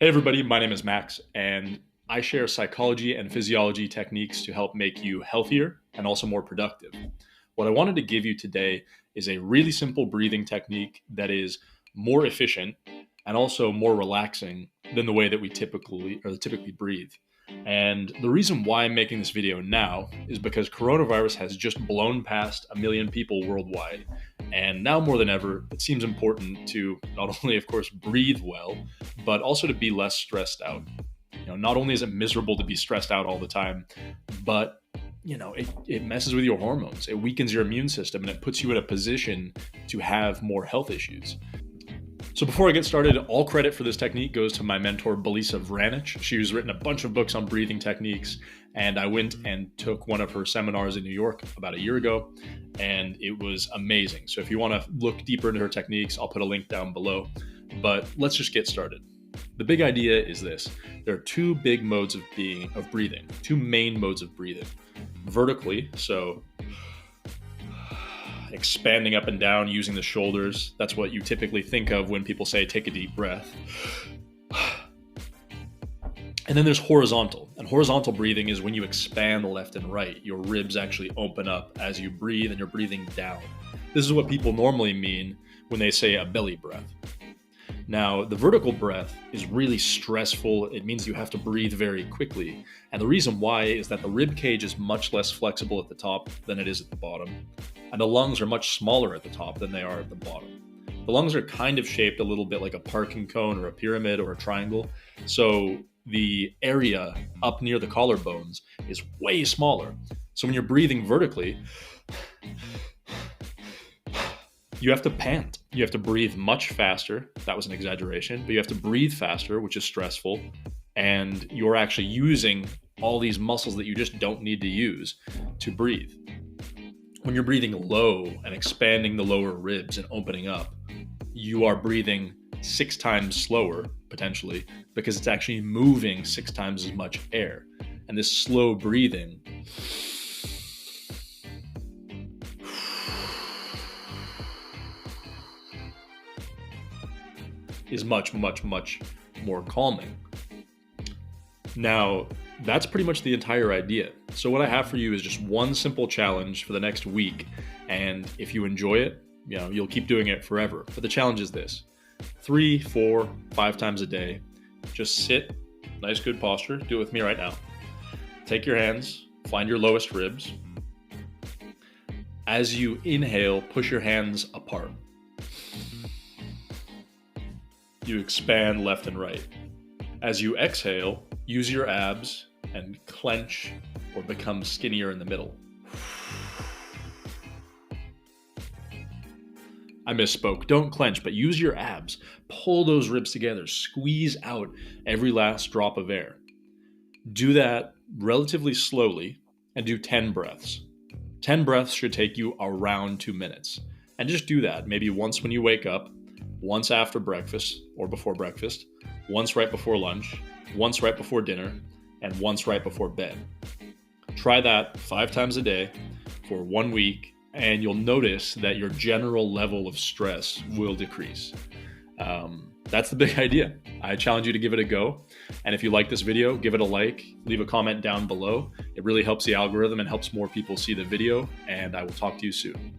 Hey everybody, my name is Max, and I share psychology and physiology techniques to help make you healthier and also more productive. What I wanted to give you today is a really simple breathing technique that is more efficient and also more relaxing than the way that we typically breathe. And the reason why I'm making this video now is because coronavirus has just blown past a million people worldwide. And now more than ever, it seems important to not only, of course, breathe well, but also to be less stressed out. Not only is it miserable to be stressed out all the time, but it messes with your hormones. It weakens your immune system and it puts you in a position to have more health issues. So before I get started, all credit for this technique goes to my mentor, Belisa Vranic. She's written a bunch of books on breathing techniques, and I went and took one of her seminars in New York about a year ago, and it was amazing. So if you want to look deeper into her techniques, I'll put a link down below. But let's just get started. The big idea is this. There are two big modes of breathing, two main modes of breathing. Vertically, so expanding up and down using the shoulders. That's what you typically think of when people say take a deep breath. And then there's horizontal. And horizontal breathing is when you expand left and right. Your ribs actually open up as you breathe and you're breathing down. This is what people normally mean when they say a belly breath. Now, the vertical breath is really stressful. It means you have to breathe very quickly. And the reason why is that the rib cage is much less flexible at the top than it is at the bottom. And the lungs are much smaller at the top than they are at the bottom. The lungs are kind of shaped a little bit like a parking cone or a pyramid or a triangle. So the area up near the collarbones is way smaller. So when you're breathing vertically, you have to pant. You have to breathe much faster. That was an exaggeration, but you have to breathe faster, which is stressful. And you're actually using all these muscles that you just don't need to use to breathe. When you're breathing low and expanding the lower ribs and opening up, you are breathing 6 times slower, potentially, because it's actually moving 6 times as much air. And this slow breathing is much, much, much more calming. Now, that's pretty much the entire idea. So what I have for you is just one simple challenge for the next week. And if you enjoy it, you'll keep doing it forever. But the challenge is this: 3, 4, 5 times a day. Just sit, nice good posture. Do it with me right now. Take your hands, find your lowest ribs. As you inhale, push your hands apart. You expand left and right. As you exhale, use your abs and clench or become skinnier in the middle. I misspoke. Don't clench, but use your abs. Pull those ribs together. Squeeze out every last drop of air. Do that relatively slowly and do 10 breaths. 10 breaths should take you around 2 minutes. And just do that maybe once when you wake up, once after breakfast or before breakfast, once right before lunch, once right before dinner, and once right before bed. Try that 5 times a day for 1 week, and you'll notice that your general level of stress will decrease. That's the big idea. I challenge you to give it a go. And if you like this video, give it a like, leave a comment down below. It really helps the algorithm and helps more people see the video, and I will talk to you soon.